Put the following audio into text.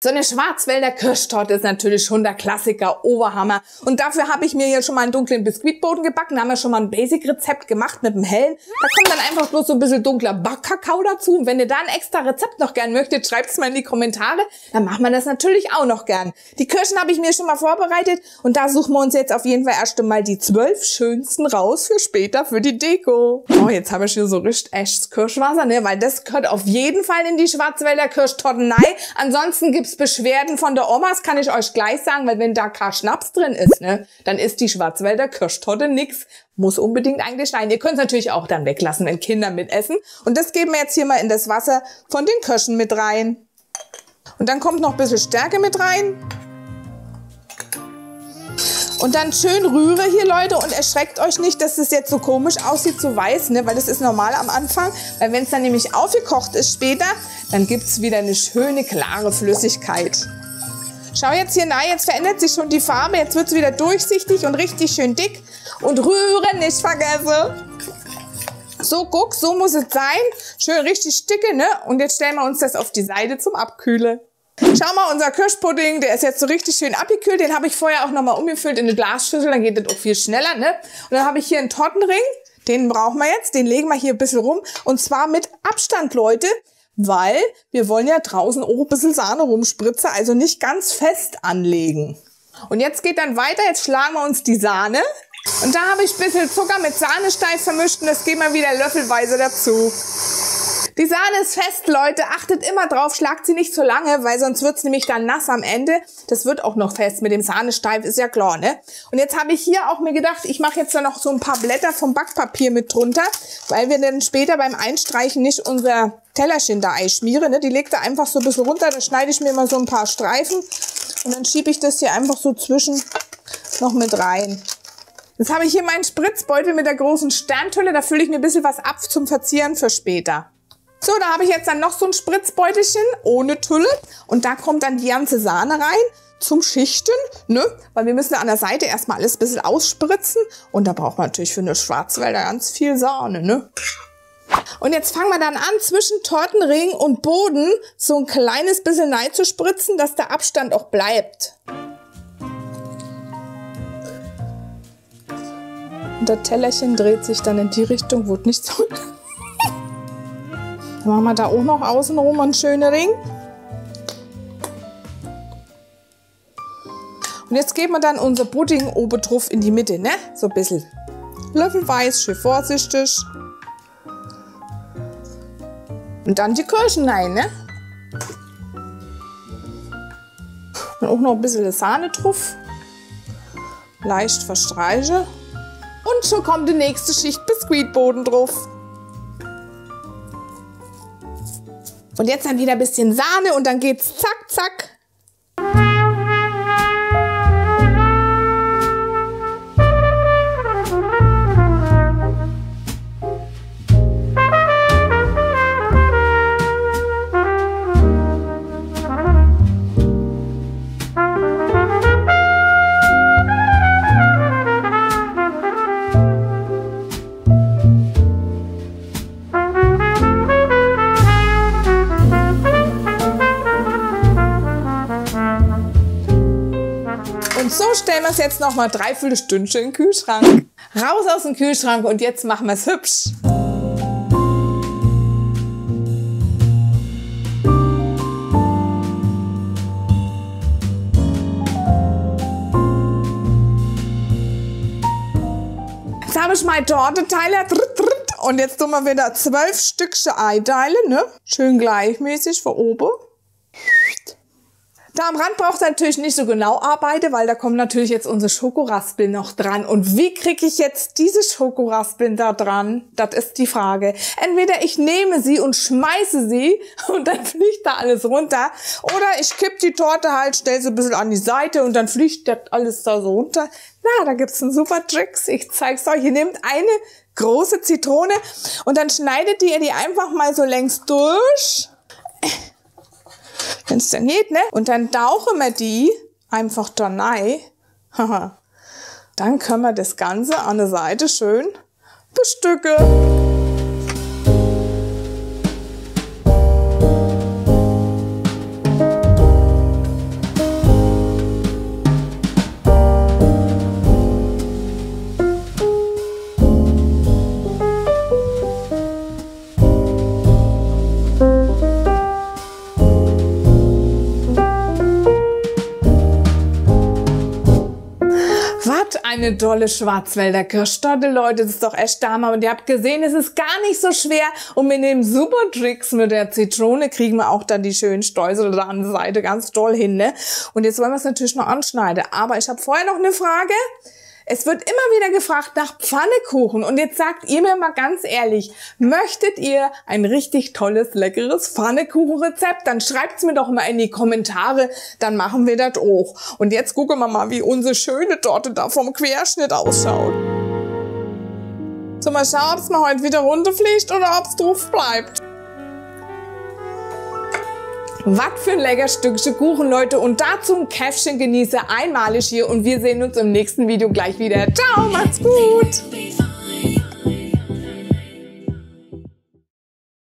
So eine Schwarzwälder Kirschtorte ist natürlich schon der Klassiker, Oberhammer. Und dafür habe ich mir hier schon mal einen dunklen Biskuitboden gebacken. Da haben wir schon mal ein Basic-Rezept gemacht mit dem hellen. Da kommt dann einfach bloß so ein bisschen dunkler Backkakao dazu. Und wenn ihr da ein extra Rezept noch gern möchtet, schreibt es mal in die Kommentare. Dann machen wir das natürlich auch noch gern. Die Kirschen habe ich mir schon mal vorbereitet. Und da suchen wir uns jetzt auf jeden Fall erst einmal die 12 schönsten raus für später für die Deko. Oh, jetzt habe ich hier so richtig echtes Kirschwasser, ne? Weil das gehört auf jeden Fall in die Schwarzwälder Kirschtorten. Nein, ansonsten gibt's Beschwerden von der Omas, kann ich euch gleich sagen, weil wenn da kein Schnaps drin ist, ne, dann ist die Schwarzwälder Kirschtorte nix. Muss unbedingt eigentlich sein. Ihr könnt es natürlich auch dann weglassen, wenn Kinder mitessen. Und das geben wir jetzt hier mal in das Wasser von den Kirschen mit rein. Und dann kommt noch ein bisschen Stärke mit rein. Und dann schön rühre hier, Leute, und erschreckt euch nicht, dass es jetzt so komisch aussieht, so weiß, ne? Weil das ist normal am Anfang. Weil wenn es dann nämlich aufgekocht ist später, dann gibt es wieder eine schöne, klare Flüssigkeit. Schau jetzt hier, nein, jetzt verändert sich schon die Farbe. Jetzt wird es wieder durchsichtig und richtig schön dick. Und rühren nicht vergessen. So, guck, so muss es sein. Schön richtig dicke, ne? Und jetzt stellen wir uns das auf die Seite zum Abkühlen. Schau mal, unser Kirschpudding, der ist jetzt so richtig schön abgekühlt. Den habe ich vorher auch nochmal umgefüllt in eine Glasschüssel, dann geht das auch viel schneller, ne? Und dann habe ich hier einen Tortenring, den brauchen wir jetzt, den legen wir hier ein bisschen rum. Und zwar mit Abstand, Leute, weil wir wollen ja draußen auch ein bisschen Sahne rumspritzen, also nicht ganz fest anlegen. Und jetzt geht dann weiter, jetzt schlagen wir uns die Sahne. Und da habe ich ein bisschen Zucker mit Sahnesteig vermischt und das geben wir wieder löffelweise dazu. Die Sahne ist fest, Leute. Achtet immer drauf, schlagt sie nicht zu lange, weil sonst wird's nämlich dann nass am Ende. Das wird auch noch fest mit dem Sahnesteig, ist ja klar, ne? Und jetzt habe ich hier auch mir gedacht, ich mache jetzt da noch so ein paar Blätter vom Backpapier mit drunter, weil wir dann später beim Einstreichen nicht unser Tellerchen da einschmieren, ne? Die legt da einfach so ein bisschen runter, dann schneide ich mir mal so ein paar Streifen und dann schiebe ich das hier einfach so zwischen noch mit rein. Jetzt habe ich hier meinen Spritzbeutel mit der großen Sterntülle, da fülle ich mir ein bisschen was ab zum Verzieren für später. So, da habe ich jetzt dann noch so ein Spritzbeutelchen ohne Tülle und da kommt dann die ganze Sahne rein zum Schichten, ne? Weil wir müssen an der Seite erstmal alles ein bisschen ausspritzen und da braucht man natürlich für eine Schwarzwälder ganz viel Sahne, ne? Und jetzt fangen wir dann an, zwischen Tortenring und Boden so ein kleines bisschen rein zu spritzen, dass der Abstand auch bleibt. Und das Tellerchen dreht sich dann in die Richtung, wo es nicht so... Dann machen wir da auch noch außenrum einen schönen Ring. Und jetzt geben wir dann unser Pudding oben drauf in die Mitte, ne? So ein bisschen löffelweis, schön vorsichtig. Und dann die Kirschen rein, ne? Und auch noch ein bisschen Sahne drauf. Leicht verstreichen. Und schon kommt die nächste Schicht Biskuitboden drauf. Und jetzt dann wieder ein bisschen Sahne und dann geht's zack, zack. Und so stellen wir es jetzt noch mal 3/4 Stündchen in den Kühlschrank. Raus aus dem Kühlschrank und jetzt machen wir es hübsch. Jetzt habe ich meine Tortenteile und jetzt tun wir wieder 12 Stückchen Eiteile, ne? Schön gleichmäßig von oben. Da am Rand braucht ihr natürlich nicht so genau arbeiten, weil da kommen natürlich jetzt unsere Schokoraspeln noch dran. Und wie kriege ich jetzt diese Schokoraspeln da dran? Das ist die Frage. Entweder ich nehme sie und schmeiße sie und dann fliegt da alles runter. Oder ich kipp die Torte halt, stelle sie ein bisschen an die Seite und dann fliegt das alles da so runter. Na, da gibt's einen super Tricks. Ich zeig's euch. Ihr nehmt eine große Zitrone und dann schneidet ihr die einfach mal so längs durch. Wenn es dann geht, ne? Und dann tauchen wir die einfach da rein. Dann können wir das Ganze an der Seite schön bestücken. eine tolle Schwarzwälder Kirschtorte, Leute. Das ist doch echt da. Und ihr habt gesehen, es ist gar nicht so schwer. Und mit dem super Tricks mit der Zitrone kriegen wir auch dann die schönen Streusel da an der Seite ganz toll hin, ne? Und jetzt wollen wir es natürlich noch anschneiden. Aber ich habe vorher noch eine Frage. Es wird immer wieder gefragt nach Pfannekuchen. Und jetzt sagt ihr mir mal ganz ehrlich, möchtet ihr ein richtig tolles, leckeres Pfannekuchenrezept? Dann schreibt's mir doch mal in die Kommentare, dann machen wir das auch. Und jetzt gucken wir mal, wie unsere schöne Torte da vom Querschnitt ausschaut. So, mal schauen, ob es mal heute wieder runterfliegt oder ob es drauf bleibt. Was für ein lecker Stückchen Kuchen, Leute. Und dazu ein Käffchen genieße einmalig hier. Und wir sehen uns im nächsten Video gleich wieder. Ciao, macht's gut.